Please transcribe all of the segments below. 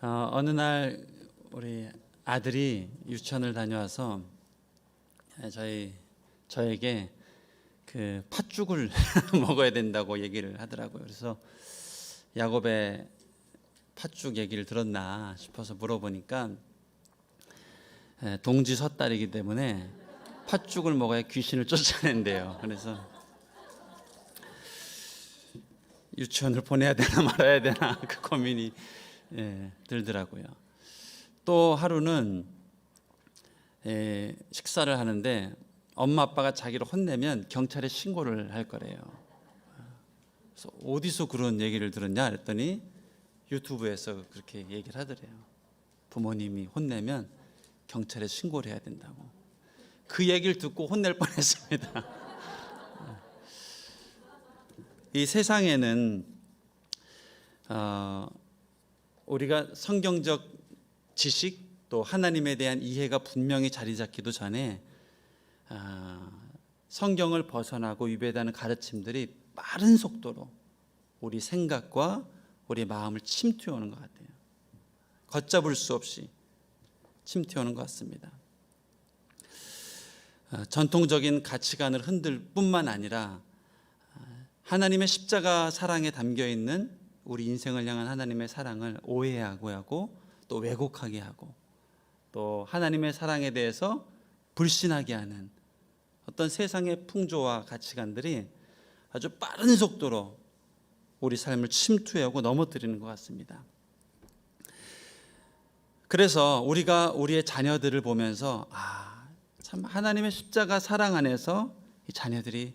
어느 날 우리 아들이 유치원을 다녀와서 저에게 그 팥죽을 먹어야 된다고 얘기를 하더라고요. 그래서 야곱의 팥죽 얘기를 들었나 싶어서 물어보니까 동지 섣달이기 때문에 팥죽을 먹어야 귀신을 쫓아낸대요. 그래서 유치원을 보내야 되나 말아야 되나 그 고민이 들더라고요. 또 하루는 식사를 하는데 엄마 아빠가 자기를 혼내면 경찰에 신고를 할 거래요. 그래서 어디서 그런 얘기를 들었냐 그랬더니 유튜브에서 그렇게 얘기를 하더래요. 부모님이 혼내면 경찰에 신고를 해야 된다고. 그 얘기를 듣고 혼낼 뻔했습니다. 이 세상에는 우리가 성경적 지식 또 하나님에 대한 이해가 분명히 자리 잡기도 전에 성경을 벗어나고 위배되는 가르침들이 빠른 속도로 우리 생각과 우리 마음을 침투해오는 것 같아요. 걷잡을 수 없이 침투해오는 것 같습니다. 전통적인 가치관을 흔들 뿐만 아니라 하나님의 십자가 사랑에 담겨있는 우리 인생을 향한 하나님의 사랑을 오해하고 하고 또 왜곡하게 하고 또 하나님의 사랑에 대해서 불신하게 하는 어떤 세상의 풍조와 가치관들이 아주 빠른 속도로 우리 삶을 침투하고 넘어뜨리는 것 같습니다. 그래서 우리가 우리의 자녀들을 보면서 참 하나님의 십자가 사랑 안에서 이 자녀들이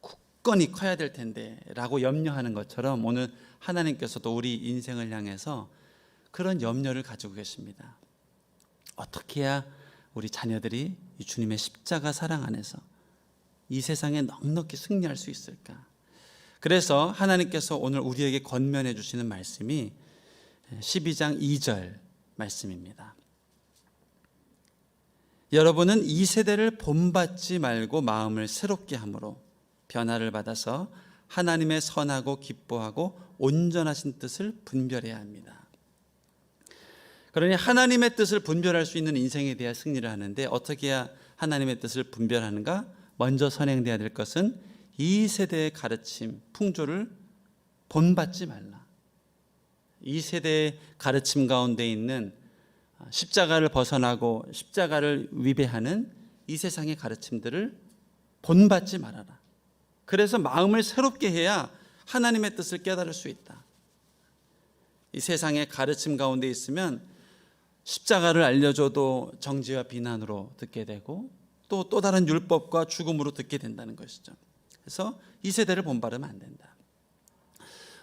굳건히 커야 될 텐데 라고 염려하는 것처럼 오늘 하나님께서도 우리 인생을 향해서 그런 염려를 가지고 계십니다. 어떻게 해야 우리 자녀들이 이 주님의 십자가 사랑 안에서 이 세상에 넉넉히 승리할 수 있을까? 그래서 하나님께서 오늘 우리에게 권면해 주시는 말씀이 12장 2절 말씀입니다. 여러분은 이 세대를 본받지 말고 마음을 새롭게 함으로 변화를 받아서 하나님의 선하고 기뻐하고 온전하신 뜻을 분별해야 합니다. 그러니 하나님의 뜻을 분별할 수 있는 인생에 대한 승리를 하는데 어떻게 해야 하나님의 뜻을 분별하는가? 먼저 선행돼야 될 것은 이 세대의 가르침, 풍조를 본받지 말라. 이 세대의 가르침 가운데 있는 십자가를 벗어나고 십자가를 위배하는 이 세상의 가르침들을 본받지 말아라. 그래서 마음을 새롭게 해야 하나님의 뜻을 깨달을 수 있다. 이 세상의 가르침 가운데 있으면 십자가를 알려줘도 정죄와 비난으로 듣게 되고 또 다른 율법과 죽음으로 듣게 된다는 것이죠. 그래서 이 세대를 본받으면 안 된다.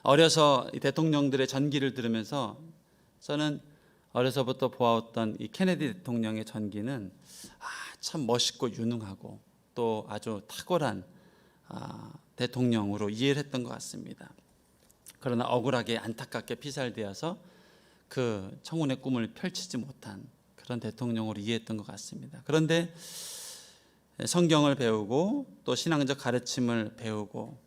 어려서 이 대통령들의 전기를 들으면서 저는 어려서부터 보아왔던 이 케네디 대통령의 전기는 참 멋있고 유능하고 또 아주 탁월한 대통령으로 이해를 했던 것 같습니다. 그러나 억울하게 안타깝게 피살되어서 그 청운의 꿈을 펼치지 못한 그런 대통령으로 이해했던 것 같습니다. 그런데 성경을 배우고 또 신앙적 가르침을 배우고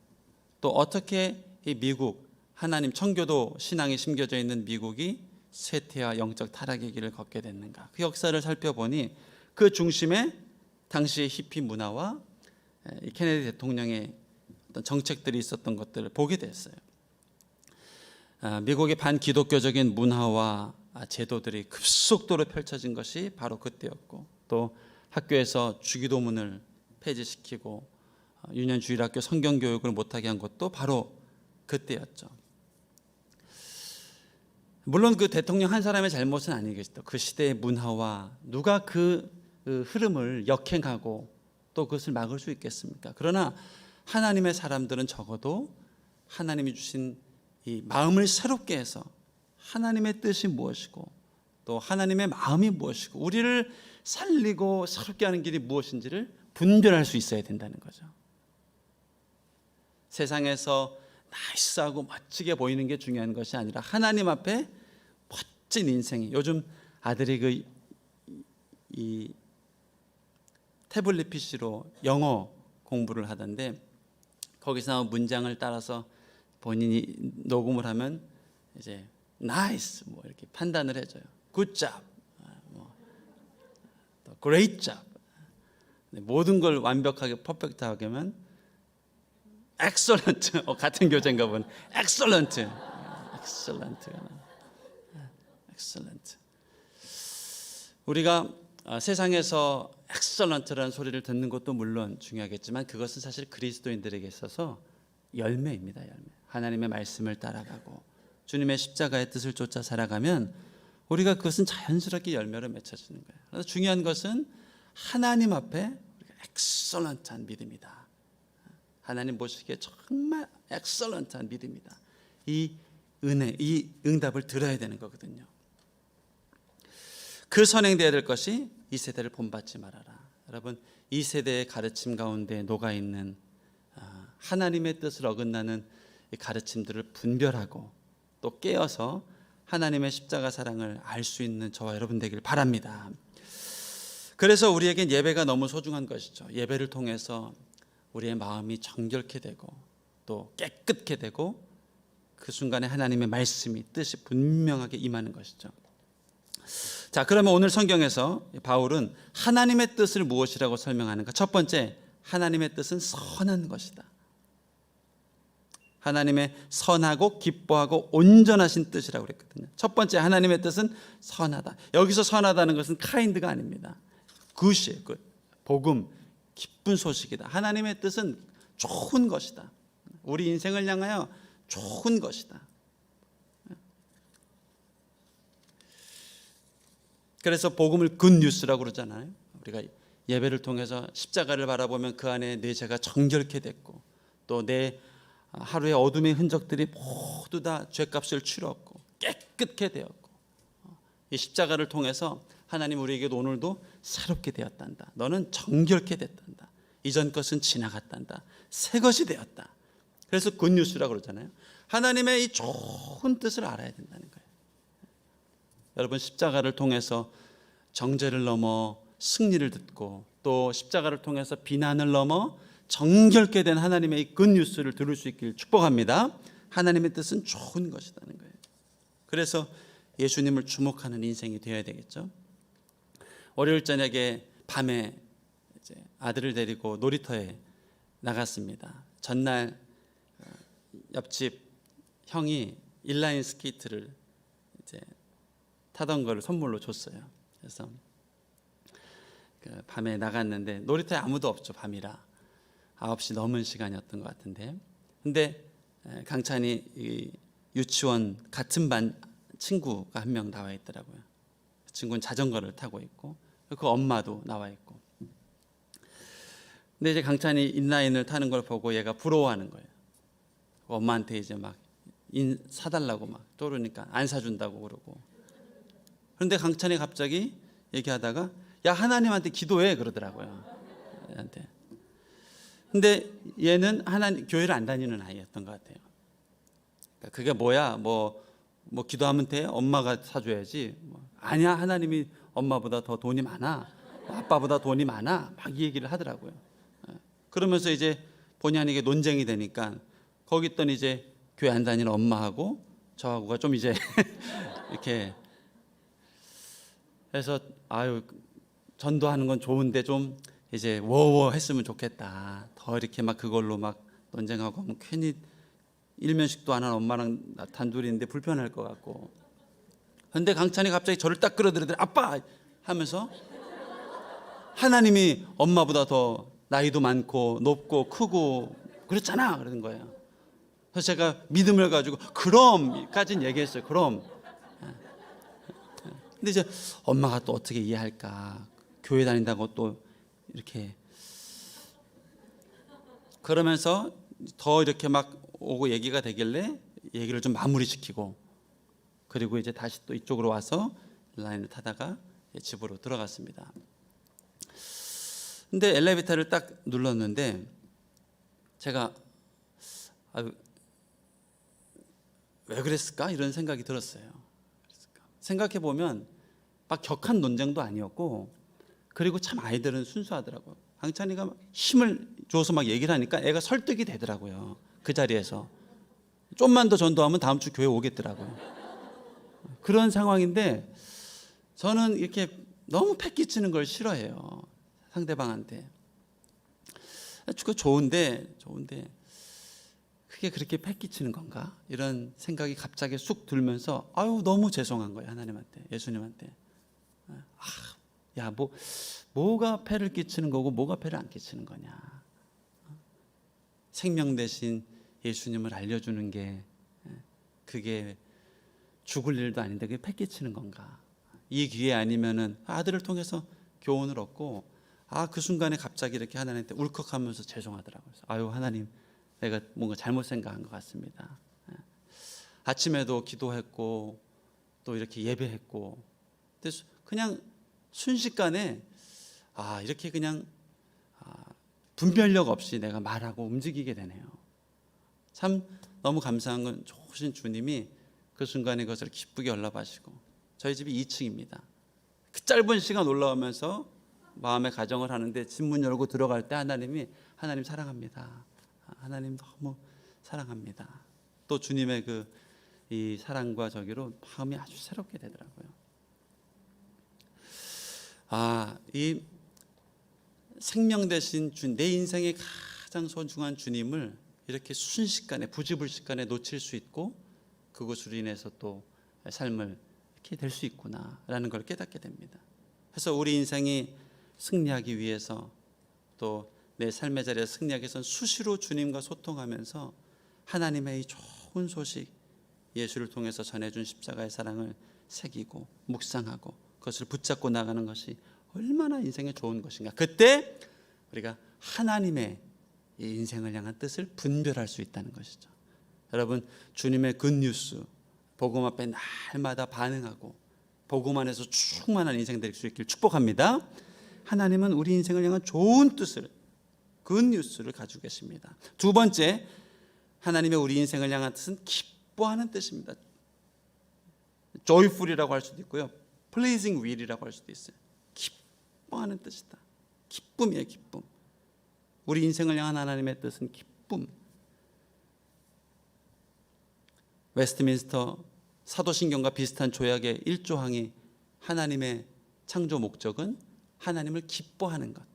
또 어떻게 이 미국 하나님 청교도 신앙이 심겨져 있는 미국이 쇠퇴와 영적 타락의 길을 걷게 됐는가? 그 역사를 살펴보니 그 중심에 당시의 히피 문화와 이 케네디 대통령의 어떤 정책들이 있었던 것들을 보게 됐어요. 미국의 반기독교적인 문화와 제도들이 급속도로 펼쳐진 것이 바로 그때였고 또 학교에서 주기도문을 폐지시키고 유년주일학교 성경교육을 못하게 한 것도 바로 그때였죠. 물론 그 대통령 한 사람의 잘못은 아니겠죠. 그 시대의 문화와 누가 그 흐름을 역행하고 또 그것을 막을 수 있겠습니까? 그러나 하나님의 사람들은 적어도 하나님이 주신 이 마음을 새롭게 해서 하나님의 뜻이 무엇이고 또 하나님의 마음이 무엇이고 우리를 살리고 새롭게 하는 길이 무엇인지를 분별할 수 있어야 된다는 거죠. 세상에서 나이스하고 멋지게 보이는 게 중요한 것이 아니라 하나님 앞에 멋진 인생이 요즘 아들이 이 태블릿 PC로 영어 공부를 하던데 거기서 나온 문장을 따라서 본인이 녹음을 하면 이제 나이스 뭐 이렇게 판단을 해줘요. 굿잡, 뭐 great job. 모든 걸 완벽하게 퍼펙트하게 하면 excellent. 같은 교재인가 보네. excellent. excellent. excellent. 우리가 세상에서 excellent라는 소리를 듣는 것도 물론 중요하겠지만 그것은 사실 그리스도인들에게 있어서 열매입니다. 열매. 하나님의 말씀을 따라가고 주님의 십자가의 뜻을 쫓아 살아가면 우리가 그것은 자연스럽게 열매로 맺혀지는 거예요. 그래서 중요한 것은 하나님 앞에 우리가 엑설런트한 믿음이다. 하나님 보시기에 정말 엑설런트한 믿음이다. 이 은혜, 이 응답을 들어야 되는 거거든요. 그 선행되어야 될 것이 이 세대를 본받지 말아라. 여러분, 이 세대의 가르침 가운데 녹아있는 하나님의 뜻을 어긋나는 이 가르침들을 분별하고 또 깨어서 하나님의 십자가 사랑을 알 수 있는 저와 여러분 되길 바랍니다. 그래서 우리에겐 예배가 너무 소중한 것이죠. 예배를 통해서 우리의 마음이 정결케 되고 또 깨끗게 되고 그 순간에 하나님의 말씀이 뜻이 분명하게 임하는 것이죠. 자, 그러면 오늘 성경에서 바울은 하나님의 뜻을 무엇이라고 설명하는가? 첫 번째, 하나님의 뜻은 선한 것이다. 하나님의 선하고 기뻐하고 온전하신 뜻이라고 그랬거든요. 첫 번째, 하나님의 뜻은 선하다. 여기서 선하다는 것은 kind가 아닙니다. 굿이에요. 굿. 복음, 기쁜 소식이다. 하나님의 뜻은 좋은 것이다. 우리 인생을 향하여 좋은 것이다. 그래서 복음을 굿뉴스라고 그러잖아요. 우리가 예배를 통해서 십자가를 바라보면 그 안에 내 죄가 정결케 됐고 또 내 하루의 어둠의 흔적들이 모두 다 죄값을 치렀고 깨끗게 되었고 이 십자가를 통해서 하나님 우리에게 오늘도 새롭게 되었단다. 너는 정결케 됐단다. 이전 것은 지나갔단다. 새 것이 되었다. 그래서 굿뉴스라고 그러잖아요. 하나님의 이 좋은 뜻을 알아야 된다는 거예요. 여러분, 십자가를 통해서 정죄를 넘어 승리를 듣고 또 십자가를 통해서 비난을 넘어 정결케 된 하나님의 이 굿뉴스를 들을 수 있길 축복합니다. 하나님의 뜻은 좋은 것이라는 거예요. 그래서 예수님을 주목하는 인생이 되어야 되겠죠. 월요일 저녁에 밤에 이제 아들을 데리고 놀이터에 나갔습니다. 전날 옆집 형이 인라인 스케이트를 이제 타던 거를 선물로 줬어요. 그래서 그 밤에 나갔는데 놀이터에 아무도 없죠. 밤이라 9시 넘은 시간이었던 것 같은데, 근데 강찬이 이 유치원 같은 반 친구가 한 명 나와 있더라고요. 그 친구는 자전거를 타고 있고 그 엄마도 나와 있고. 근데 이제 강찬이 인라인을 타는 걸 보고 얘가 부러워하는 거예요. 엄마한테 이제 막 사달라고 막 쪼르니까 안 사준다고 그러고. 그런데 강찬이 갑자기 얘기하다가 야, 하나님한테 기도해 그러더라고요. 얘한테. 근데 얘는 하나님 교회를 안 다니는 아이였던 것 같아요. 그러니까 그게 뭐야? 뭐 기도하면 돼? 엄마가 사줘야지. 아니야, 하나님이 엄마보다 더 돈이 많아. 아빠보다 돈이 많아. 막 이 얘기를 하더라고요. 그러면서 이제 본의 아니게 논쟁이 되니까 거기 있던 이제 교회 안 다니는 엄마하고 저하고가 좀 이제 이렇게 해서 아유, 전도하는 건 좋은데 좀 이제 워워 했으면 좋겠다. 더 이렇게 막 그걸로 막 논쟁하고 하면 괜히 일면식도 안 하는 엄마랑 단둘이인데 불편할 것 같고. 그런데 강찬이 갑자기 저를 딱 끌어들이더니 아빠 하면서 하나님이 엄마보다 더 나이도 많고 높고 크고 그렇잖아 그러는 거예요. 그래서 제가 믿음을 가지고 그럼까지는 얘기했어요. 그럼. 근데 이제 엄마가 또 어떻게 이해할까? 교회 다닌다고 또 이렇게 그러면서 더 이렇게 막 오고 얘기가 되길래 얘기를 좀 마무리시키고 그리고 이제 다시 또 이쪽으로 와서 라인을 타다가 집으로 들어갔습니다. 근데 엘리베이터를 딱 눌렀는데 제가 왜 그랬을까? 이런 생각이 들었어요. 생각해 보면 막 격한 논쟁도 아니었고 그리고 참 아이들은 순수하더라고요. 강찬이가 힘을 줘서 막 얘기를 하니까 애가 설득이 되더라고요. 그 자리에서 좀만 더 전도하면 다음 주 교회 오겠더라고요. 그런 상황인데 저는 이렇게 너무 패 끼치는 걸 싫어해요. 상대방한테. 그거 좋은데 그게 그렇게 패 끼치는 건가? 이런 생각이 갑자기 쑥 들면서 아유 너무 죄송한 거예요. 하나님한테, 예수님한테. 야, 뭐가 패를 끼치는 거고 뭐가 패를 안 끼치는 거냐. 생명 대신 예수님을 알려주는 게 그게 죽을 일도 아닌데 그게 패 끼치는 건가. 이 기회 아니면은 아들을 통해서 교훈을 얻고 그 순간에 갑자기 이렇게 하나님한테 울컥하면서 죄송하더라고요. 아유 하나님, 내가 뭔가 잘못 생각한 것 같습니다. 아침에도 기도했고 또 이렇게 예배했고, 근데 그냥 순식간에 이렇게 그냥 분별력 없이 내가 말하고 움직이게 되네요. 참 너무 감사한 건 좋으신 주님이 그 순간에 그것을 기쁘게 연락하시고, 저희 집이 2층입니다. 그 짧은 시간 올라오면서 마음의 가정을 하는데 집 문 열고 들어갈 때 하나님 사랑합니다. 하나님 너무 사랑합니다. 또 주님의 이 사랑과 저기로 마음이 아주 새롭게 되더라고요. 이 생명 대신 내 인생의 가장 소중한 주님을 이렇게 순식간에 부지불식간에 놓칠 수 있고 그것으로 인해서 또 삶을 이렇게 될 수 있구나라는 걸 깨닫게 됩니다. 그래서 우리 인생이 승리하기 위해서 또 내 삶의 자리에 승리하기 위해서는 수시로 주님과 소통하면서 하나님의 이 좋은 소식, 예수를 통해서 전해준 십자가의 사랑을 새기고 묵상하고 그것을 붙잡고 나가는 것이 얼마나 인생에 좋은 것인가. 그때 우리가 하나님의 이 인생을 향한 뜻을 분별할 수 있다는 것이죠. 여러분, 주님의 굿뉴스, 복음 앞에 날마다 반응하고 복음 안에서 충만한 인생 될 수 있길 축복합니다. 하나님은 우리 인생을 향한 좋은 뜻을, 굿뉴스를 가지고 계십니다. 두 번째, 하나님의 우리 인생을 향한 뜻은 기뻐하는 뜻입니다. joyful이라고 할 수도 있고요, pleasing will이라고 할 수도 있어요. 기뻐하는 뜻이다. 기쁨이에요, 기쁨. 우리 인생을 향한 하나님의 뜻은 기쁨. 웨스트민스터 사도신경과 비슷한 조약의 1조항이 하나님의 창조 목적은 하나님을 기뻐하는 것.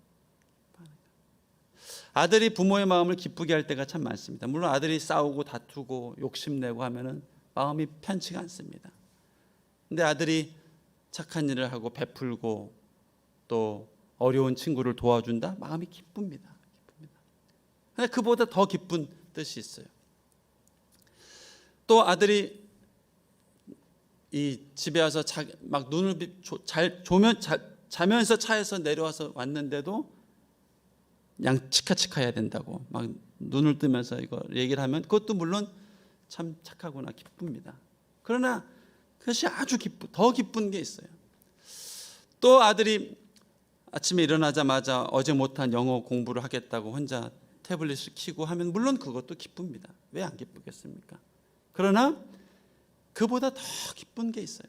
아들이 부모의 마음을 기쁘게 할 때가 참 많습니다. 물론 아들이 싸우고 다투고 욕심내고 하면은 마음이 편치가 않습니다. 근데 아들이 착한 일을 하고 베풀고 또 어려운 친구를 도와준다? 마음이 기쁩니다. 근데 그보다 더 기쁜 뜻이 있어요. 또 아들이 이 집에 와서 막 눈을 자면서 차에서 내려와서 왔는데도 양치카치카 해야 된다고 막 눈을 뜨면서 이거 얘기를 하면 그것도 물론 참 착하구나, 기쁩니다. 그러나 그것이 아주 더 기쁜 게 있어요. 또 아들이 아침에 일어나자마자 어제 못한 영어 공부를 하겠다고 혼자 태블릿을 켜고 하면 물론 그것도 기쁩니다. 왜 안 기쁘겠습니까? 그러나 그보다 더 기쁜 게 있어요.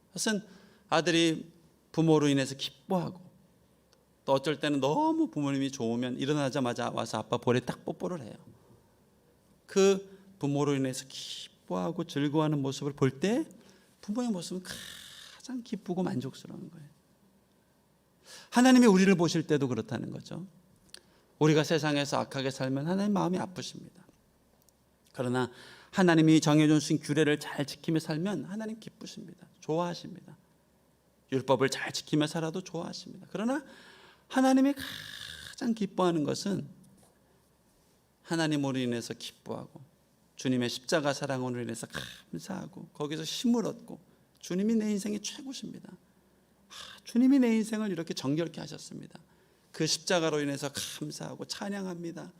그것은 아들이 부모로 인해서 기뻐하고 또 어쩔 때는 너무 부모님이 좋으면 일어나자마자 와서 아빠 볼에 딱 뽀뽀를 해요. 그 부모로 인해서 기뻐하고 즐거워하는 모습을 볼 때 부모의 모습은 가장 기쁘고 만족스러운 거예요. 하나님이 우리를 보실 때도 그렇다는 거죠. 우리가 세상에서 악하게 살면 하나님 마음이 아프십니다. 그러나 하나님이 정해주신 규례를 잘 지키며 살면 하나님 기쁘십니다. 좋아하십니다. 율법을 잘 지키며 살아도 좋아하십니다. 그러나 하나님이 가장 기뻐하는 것은 하나님으로 인해서 기뻐하고 주님의 십자가 사랑으로 인해서 감사하고 거기서 힘을 얻고 주님이 내 인생의 최고십니다. 주님이 내 인생을 이렇게 정결케 하셨습니다. 그 십자가로 인해서 감사하고 찬양합니다.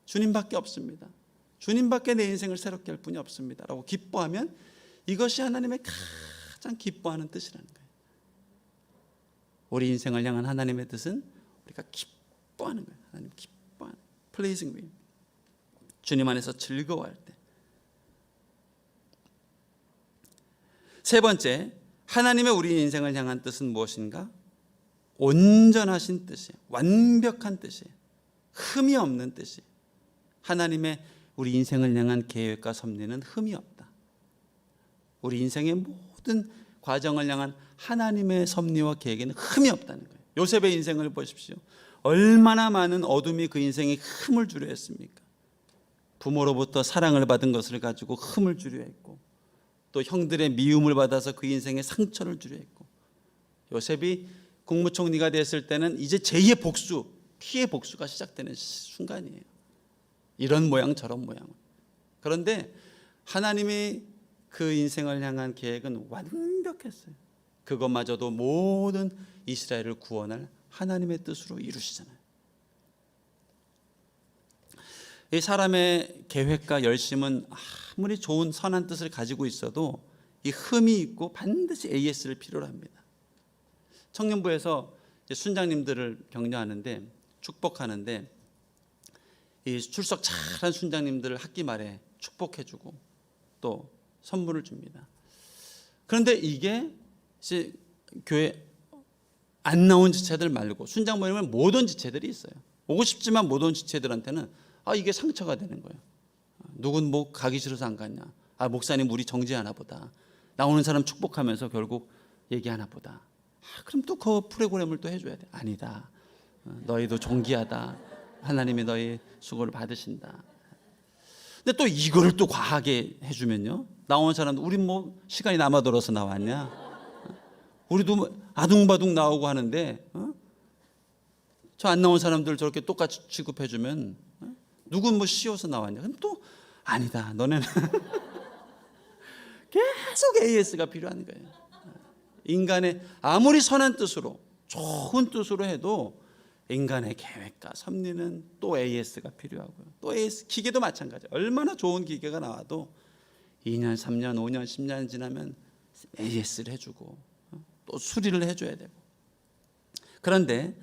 주님밖에 없습니다. 주님밖에 내 인생을 새롭게 할 분이 없습니다 라고 기뻐하면 이것이 하나님의 가장 기뻐하는 뜻이라는 거예요. 우리 인생을 향한 하나님의 뜻은 우리가 기뻐하는 거예요. 하나님 기뻐하는, pleasing will. 주님 안에서 즐거워할 때. 세 번째, 하나님의 우리 인생을 향한 뜻은 무엇인가? 온전하신 뜻이에요. 완벽한 뜻이에요. 흠이 없는 뜻이에요. 하나님의 우리 인생을 향한 계획과 섭리는 흠이 없다. 우리 인생의 모든 과정을 향한 하나님의 섭리와 계획에는 흠이 없다는 거예요. 요셉의 인생을 보십시오. 얼마나 많은 어둠이 그 인생에 흠을 주려 했습니까? 부모로부터 사랑을 받은 것을 가지고 흠을 주려 했고, 또 형들의 미움을 받아서 그 인생에 상처를 주려 했고, 요셉이 국무총리가 됐을 때는 이제 제2의 복수, 피의 복수가 시작되는 순간이에요. 이런 모양 저런 모양. 그런데 하나님이 그 인생을 향한 계획은 완벽했어요. 그것마저도 모든 이스라엘을 구원할 하나님의 뜻으로 이루시잖아요. 이 사람의 계획과 열심은 아무리 좋은 선한 뜻을 가지고 있어도 이 흠이 있고 반드시 AS를 필요로 합니다. 청년부에서 순장님들을 격려하는데, 축복하는데, 이 출석 잘한 순장님들을 학기 말에 축복해주고 또 선물을 줍니다. 그런데 이게 이제 교회 안 나온 지체들 말고 순장 모임은 모든 지체들이 있어요. 오고 싶지만 못 온 지체들한테는 이게 상처가 되는 거예요. 누군 뭐 가기 싫어서 안 갔냐? 목사님 우리 정지하나 보다. 나오는 사람 축복하면서 결국 얘기하나 보다. 그럼 또 그 프로그램을 또 해줘야 돼. 아니다. 너희도 존귀하다. 하나님이 너희 수고를 받으신다. 근데 또 이거를 또 과하게 해주면요, 나오는 사람도 우리 뭐 시간이 남아돌아서 나왔냐? 우리도 아둥바둥 나오고 하는데 저 안 나온 사람들 저렇게 똑같이 취급해주면 누군 뭐 쉬어서 나왔냐? 그럼 또 아니다. 너네는 계속 AS가 필요한 거예요. 인간의 아무리 선한 뜻으로 좋은 뜻으로 해도 인간의 계획과 섭리는 또 AS가 필요하고요. 또 AS, 기계도 마찬가지. 얼마나 좋은 기계가 나와도 2년, 3년, 5년, 10년 지나면 AS를 해주고 또 수리를 해줘야 되고. 그런데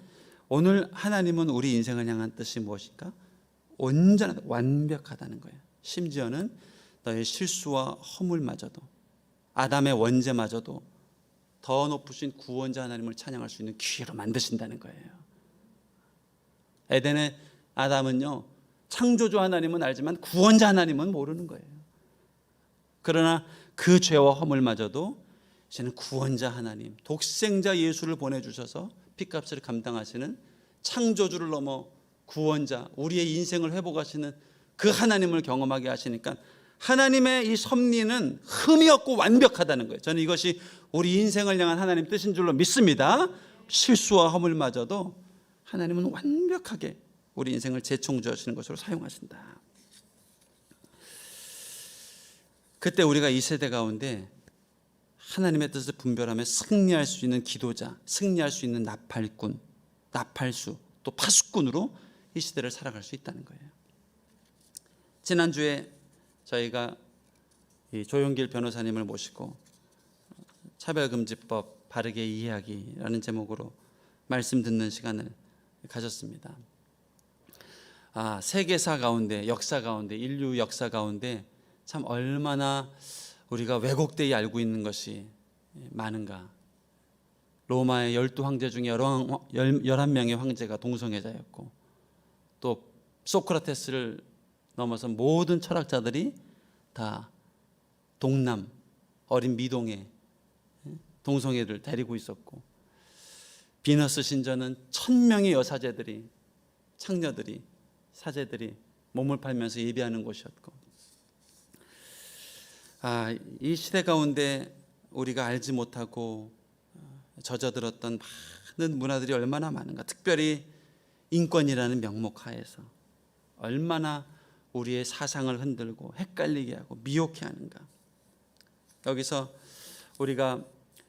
오늘 하나님은 우리 인생을 향한 뜻이 무엇일까? 온전하다, 완벽하다는 거예요. 심지어는 너의 실수와 허물마저도, 아담의 원죄마저도 더 높으신 구원자 하나님을 찬양할 수 있는 기회로 만드신다는 거예요. 에덴의 아담은요, 창조주 하나님은 알지만 구원자 하나님은 모르는 거예요. 그러나 그 죄와 허물마저도 이제는 구원자 하나님, 독생자 예수를 보내주셔서 핏값을 감당하시는 창조주를 넘어 구원자, 우리의 인생을 회복하시는 그 하나님을 경험하게 하시니까 하나님의 이 섭리는 흠이 없고 완벽하다는 거예요. 저는 이것이 우리 인생을 향한 하나님 뜻인 줄로 믿습니다. 실수와 허물마저도 하나님은 완벽하게 우리 인생을 재창조하시는 것으로 사용하신다. 그때 우리가 이 세대 가운데 하나님의 뜻을 분별하며 승리할 수 있는 기도자, 승리할 수 있는 나팔꾼, 나팔수, 또 파수꾼으로 이 시대를 살아갈 수 있다는 거예요. 지난주에 저희가 이 조용길 변호사님을 모시고 차별금지법 바르게 이해하기라는 제목으로 말씀 듣는 시간을 가졌습니다. 세계사 가운데, 역사 가운데, 인류 역사 가운데 참 얼마나 우리가 왜곡되이 알고 있는 것이 많은가. 로마의 12황제 중에 11명의 황제가 동성애자였고, 또 소크라테스를 넘어서 모든 철학자들이 다 동남, 어린 미동의 동성애를 데리고 있었고, 비너스 신전은 1000명의 여사제들이, 창녀들이, 사제들이 몸을 팔면서 예배하는 곳이었고, 이 시대 가운데 우리가 알지 못하고 젖어들었던 많은 문화들이 얼마나 많은가. 특별히 인권이라는 명목 하에서 얼마나 우리의 사상을 흔들고 헷갈리게 하고 미혹해 하는가. 여기서 우리가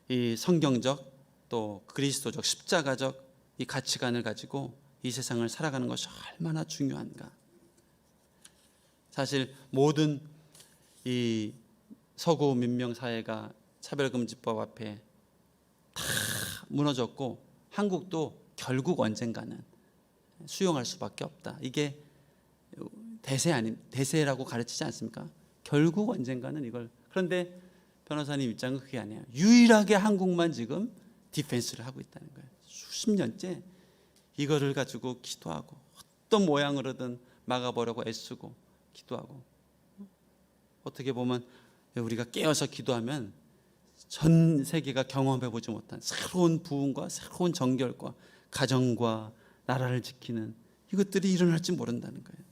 이 성경적 또 그리스도적 십자가적 이 가치관을 가지고 이 세상을 살아가는 것이 얼마나 중요한가. 사실 모든 이 서구 민명 사회가 차별금지법 앞에 다 무너졌고, 한국도 결국 언젠가는 수용할 수밖에 없다. 이게 대세라고 가르치지 않습니까? 결국 언젠가는 이걸. 그런데 변호사님 입장은 그게 아니에요. 유일하게 한국만 지금 디펜스를 하고 있다는 거예요. 수십 년째 이거를 가지고 기도하고 어떤 모양으로든 막아보려고 애쓰고 기도하고, 어떻게 보면 우리가 깨어서 기도하면 전 세계가 경험해보지 못한 새로운 부흥과 새로운 정결과 가정과 나라를 지키는 이것들이 일어날지 모른다는 거예요.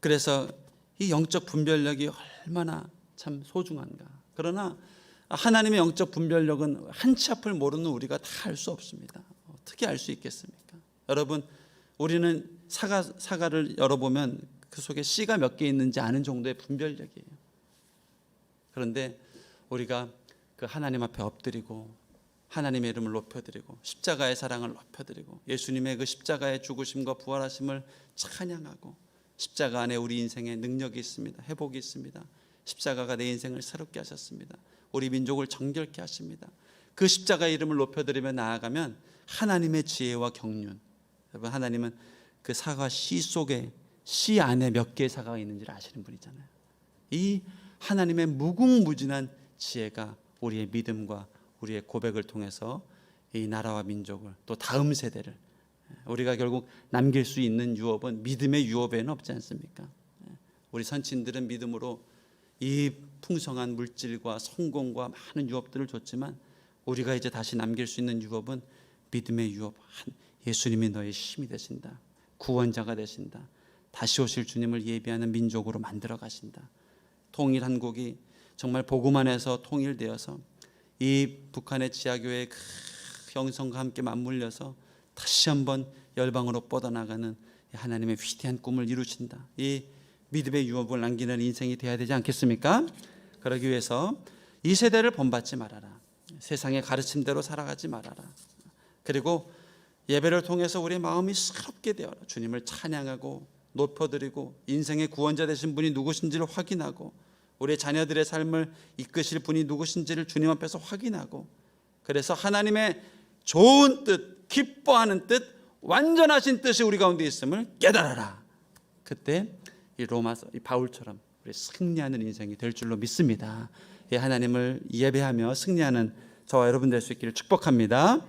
그래서 이 영적 분별력이 얼마나 참 소중한가. 그러나 하나님의 영적 분별력은 한 치 앞을 모르는 우리가 다 알 수 없습니다. 어떻게 알 수 있겠습니까? 여러분, 우리는 사과를 열어보면 그 속에 씨가 몇 개 있는지 아는 정도의 분별력이에요. 그런데 우리가 그 하나님 앞에 엎드리고 하나님의 이름을 높여드리고 십자가의 사랑을 높여드리고 예수님의 그 십자가의 죽으심과 부활하심을 찬양하고 십자가 안에 우리 인생에 능력이 있습니다. 회복이 있습니다. 십자가가 내 인생을 새롭게 하셨습니다. 우리 민족을 정결케 하십니다. 그 십자가의 이름을 높여드리며 나아가면 하나님의 지혜와 경륜, 여러분, 하나님은 그 사과 씨 속에 씨 안에 몇 개의 사과가 있는지를 아시는 분이잖아요. 이 하나님의 무궁무진한 지혜가 우리의 믿음과 우리의 고백을 통해서 이 나라와 민족을 또 다음 세대를 우리가 결국 남길 수 있는 유업은 믿음의 유업에는 없지 않습니까? 우리 선친들은 믿음으로 이 풍성한 물질과 성공과 많은 유업들을 줬지만 우리가 이제 다시 남길 수 있는 유업은 믿음의 유업. 예수님이 너의 힘이 되신다. 구원자가 되신다. 다시 오실 주님을 예비하는 민족으로 만들어 가신다. 통일 한국이 정말 복음 안에서 통일되어서 이 북한의 지하교회의 그 형성과 함께 맞물려서 다시 한번 열방으로 뻗어나가는 하나님의 위대한 꿈을 이루신다. 이 믿음의 유업을 남기는 인생이 되어야 되지 않겠습니까? 그러기 위해서 이 세대를 본받지 말아라. 세상의 가르침대로 살아가지 말아라. 그리고 예배를 통해서 우리의 마음이 새롭게 되어라. 주님을 찬양하고 높여드리고 인생의 구원자 되신 분이 누구신지를 확인하고 우리의 자녀들의 삶을 이끄실 분이 누구신지를 주님 앞에서 확인하고 그래서 하나님의 좋은 뜻, 기뻐하는 뜻, 완전하신 뜻이 우리 가운데 있음을 깨달아라. 그때 이 로마서 이 바울처럼 우리 승리하는 인생이 될 줄로 믿습니다. 하나님을 예배하며 승리하는 저와 여러분 될 수 있기를 축복합니다.